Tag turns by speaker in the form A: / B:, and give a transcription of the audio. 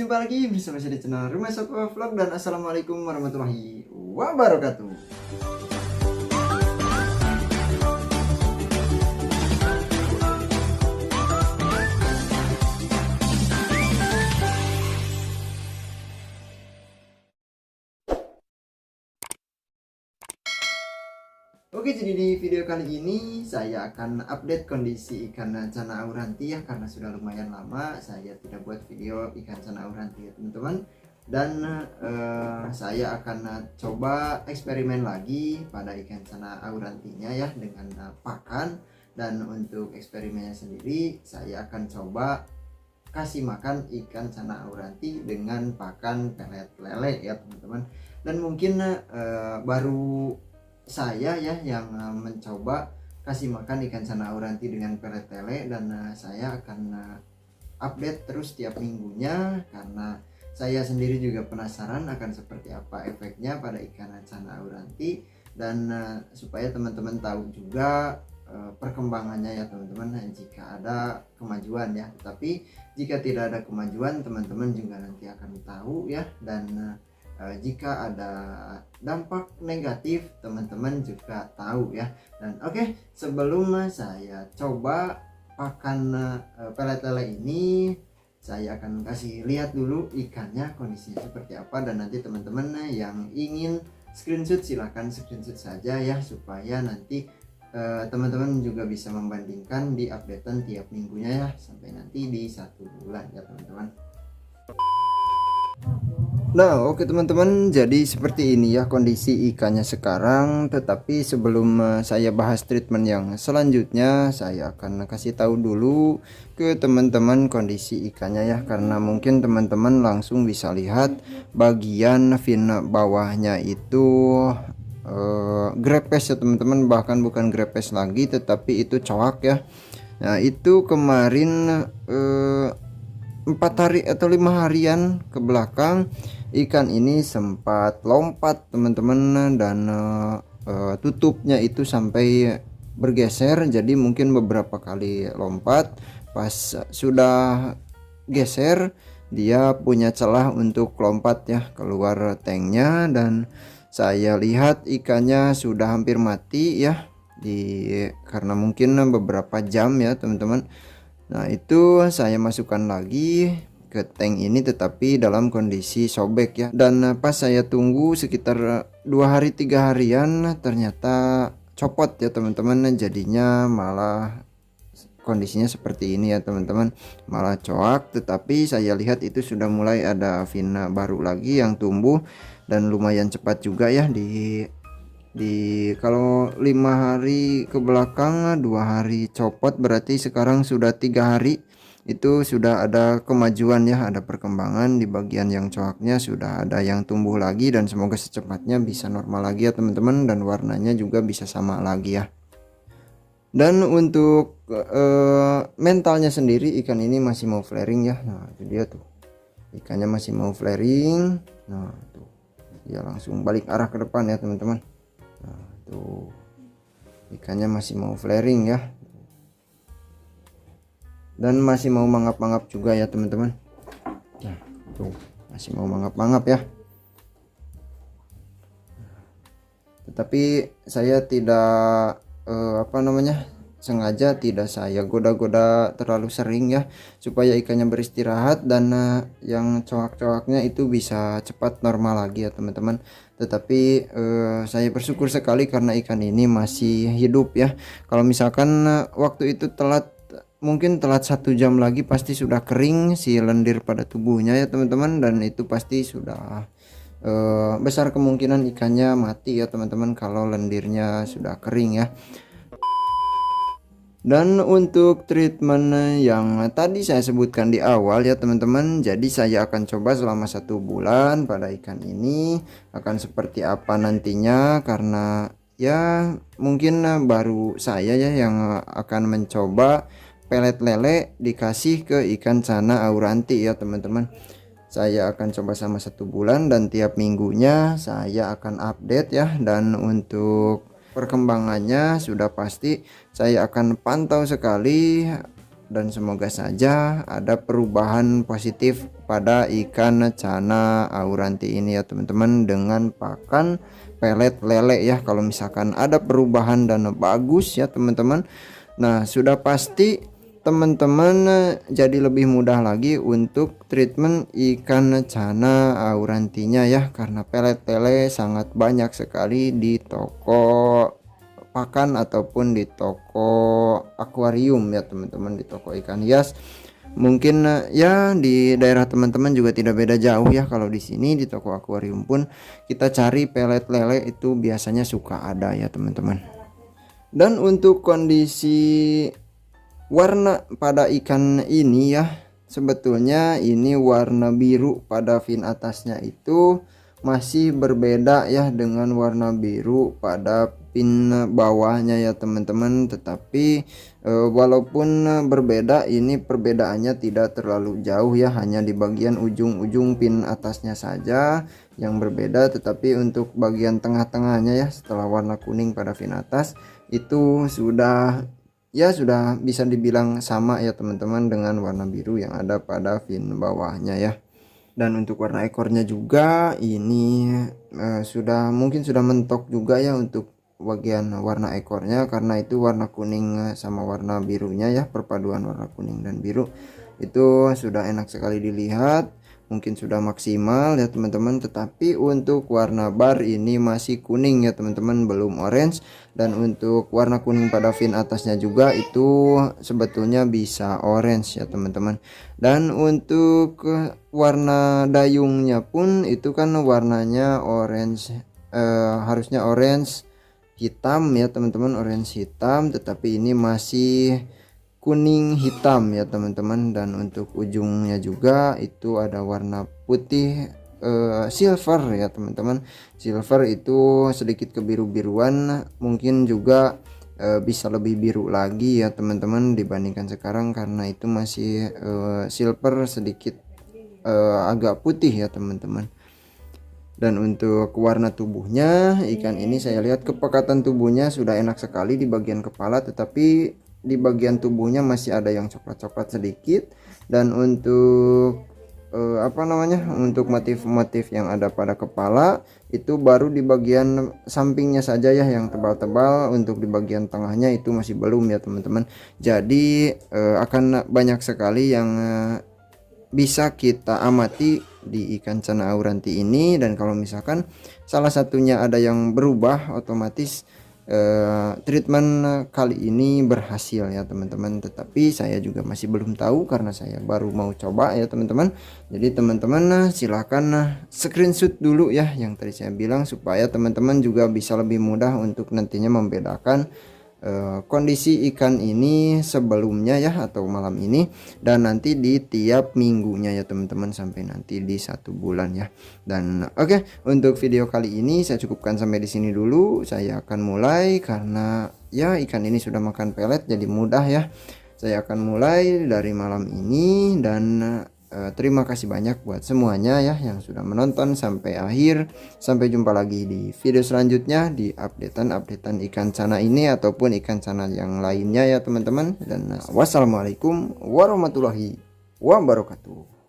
A: Jumpa lagi bersama saya di channel Rumah Soko Vlog dan assalamualaikum warahmatullahi wabarakatuh. Oke, jadi di video kali ini saya akan update kondisi ikan cana auranti ya, karena sudah lumayan lama saya tidak buat video ikan cana auranti ya teman-teman. Dan saya akan coba eksperimen lagi pada ikan cana aurantinya ya dengan pakan. Dan untuk eksperimennya sendiri saya akan coba kasih makan ikan cana auranti dengan pakan pelet lele ya teman-teman. Dan mungkin baru saya ya yang mencoba kasih makan ikan cana auranti dengan pelet lele, dan saya akan update terus tiap minggunya karena saya sendiri juga penasaran akan seperti apa efeknya pada ikan cana auranti. Dan supaya teman-teman tahu juga perkembangannya ya teman-teman, jika ada kemajuan ya. Tapi jika tidak ada kemajuan, teman-teman juga nanti akan tahu ya. Dan jika ada dampak negatif, teman-teman juga tahu ya. Dan oke, sebelum saya coba pakan pelet lele ini, saya akan kasih lihat dulu ikannya kondisinya seperti apa. Dan nanti teman-teman yang ingin screenshot silahkan screenshot saja ya, supaya nanti teman-teman juga bisa membandingkan di updatean tiap minggunya ya, sampai nanti di 1 bulan ya teman-teman. Nah oke teman-teman, jadi seperti ini ya kondisi ikannya sekarang. Tetapi sebelum saya bahas treatment yang selanjutnya, saya akan kasih tahu dulu ke teman-teman kondisi ikannya ya, karena mungkin teman-teman langsung bisa lihat bagian fin bawahnya itu grepes ya teman-teman, bahkan bukan grepes lagi tetapi itu coak ya. Nah itu kemarin 4 hari atau 5 harian ke belakang ikan ini sempat lompat teman-teman, dan tutupnya itu sampai bergeser. Jadi mungkin beberapa kali lompat, pas sudah geser dia punya celah untuk lompat ya keluar tanknya. Dan saya lihat ikannya sudah hampir mati ya, karena mungkin beberapa jam ya teman-teman. Nah itu saya masukkan lagi ke tank ini, tetapi dalam kondisi sobek ya. Dan pas saya tunggu sekitar 2 hari 3 harian, ternyata copot ya teman-teman. Jadinya malah kondisinya seperti ini ya teman-teman, malah coak. Tetapi saya lihat itu sudah mulai ada fin baru lagi yang tumbuh, dan lumayan cepat juga ya kalau 5 hari ke belakang 2 hari copot, berarti sekarang sudah 3 hari itu sudah ada kemajuan ya, ada perkembangan di bagian yang coaknya, sudah ada yang tumbuh lagi. Dan semoga secepatnya bisa normal lagi ya teman-teman, dan warnanya juga bisa sama lagi ya. Dan untuk mentalnya sendiri, ikan ini masih mau flaring ya. Nah itu dia tuh, ikannya masih mau flaring. Nah tuh dia langsung balik arah ke depan ya teman-teman. Nah tuh ikannya masih mau flaring ya, dan masih mau mangap-mangap juga ya teman-teman. Nah tuh masih mau mangap-mangap ya. Tetapi saya tidak sengaja tidak saya goda-goda terlalu sering ya, supaya ikannya beristirahat dan yang coak-coaknya itu bisa cepat normal lagi ya teman-teman. Tetapi saya bersyukur sekali karena ikan ini masih hidup ya. Kalau misalkan waktu itu mungkin telat 1 jam lagi, pasti sudah kering si lendir pada tubuhnya ya teman-teman, dan itu pasti sudah besar kemungkinan ikannya mati ya teman-teman kalau lendirnya sudah kering ya. Dan untuk treatment yang tadi saya sebutkan di awal ya teman-teman, jadi saya akan coba selama 1 bulan pada ikan ini akan seperti apa nantinya, karena ya mungkin baru saya ya yang akan mencoba pelet lele dikasih ke ikan cana auranti ya teman-teman. Saya akan coba sama 1 bulan, dan tiap minggunya saya akan update ya. Dan untuk perkembangannya sudah pasti saya akan pantau sekali dan semoga saja ada perubahan positif pada ikan cana auranti ini ya teman-teman, dengan pakan pelet lele ya. Kalau misalkan ada perubahan dan bagus ya teman-teman, nah sudah pasti teman-teman jadi lebih mudah lagi untuk treatment ikan cana aurantinya ya, karena pelet lele sangat banyak sekali di toko pakan ataupun di toko akuarium ya teman-teman, di toko ikan hias. Mungkin ya di daerah teman-teman juga tidak beda jauh ya. Kalau di sini di toko akuarium pun kita cari pelet lele itu biasanya suka ada ya teman-teman. Dan untuk kondisi warna pada ikan ini ya, sebetulnya ini warna biru pada fin atasnya itu masih berbeda ya dengan warna biru pada pin bawahnya ya teman-teman. Tetapi walaupun berbeda, ini perbedaannya tidak terlalu jauh ya, hanya di bagian ujung-ujung pin atasnya saja yang berbeda. Tetapi untuk bagian tengah-tengahnya ya, setelah warna kuning pada fin atas itu sudah bisa dibilang sama ya teman-teman dengan warna biru yang ada pada fin bawahnya ya. Dan untuk warna ekornya juga ini mungkin sudah mentok juga ya untuk bagian warna ekornya, karena itu warna kuning sama warna birunya ya, perpaduan warna kuning dan biru itu sudah enak sekali dilihat, mungkin sudah maksimal ya teman-teman. Tetapi untuk warna bar ini masih kuning ya teman-teman, belum orange. Dan untuk warna kuning pada fin atasnya juga itu sebetulnya bisa orange ya teman-teman. Dan untuk warna dayungnya pun itu kan warnanya orange, harusnya orange hitam ya teman-teman, orange hitam, tetapi ini masih kuning hitam ya teman-teman. Dan untuk ujungnya juga itu ada warna putih silver ya teman-teman. Silver itu sedikit kebiru-biruan, mungkin juga bisa lebih biru lagi ya teman-teman dibandingkan sekarang, karena itu masih silver sedikit agak putih ya teman-teman. Dan untuk warna tubuhnya ikan ini saya lihat kepekatan tubuhnya sudah enak sekali di bagian kepala, tetapi di bagian tubuhnya masih ada yang coklat-coklat sedikit. Dan untuk untuk motif-motif yang ada pada kepala itu baru di bagian sampingnya saja ya yang tebal-tebal. Untuk di bagian tengahnya itu masih belum ya teman-teman. Jadi akan banyak sekali yang bisa kita amati di ikan cana auranti ini. Dan kalau misalkan salah satunya ada yang berubah, otomatis treatment kali ini berhasil ya teman-teman. Tetapi saya juga masih belum tahu karena saya baru mau coba ya teman-teman. Jadi teman-teman silahkan screenshot dulu ya yang tadi saya bilang, supaya teman-teman juga bisa lebih mudah untuk nantinya membedakan kondisi ikan ini sebelumnya ya, atau malam ini, dan nanti di tiap minggunya ya teman-teman, sampai nanti di 1 bulan ya. Dan oke, untuk video kali ini saya cukupkan sampai di sini dulu. Saya akan mulai, karena ya ikan ini sudah makan pelet jadi mudah ya. Saya akan mulai dari malam ini. Dan terima kasih banyak buat semuanya ya yang sudah menonton sampai akhir. Sampai jumpa lagi di video selanjutnya di updatean ikan cana ini ataupun ikan cana yang lainnya ya teman-teman. Dan wassalamualaikum warahmatullahi wabarakatuh.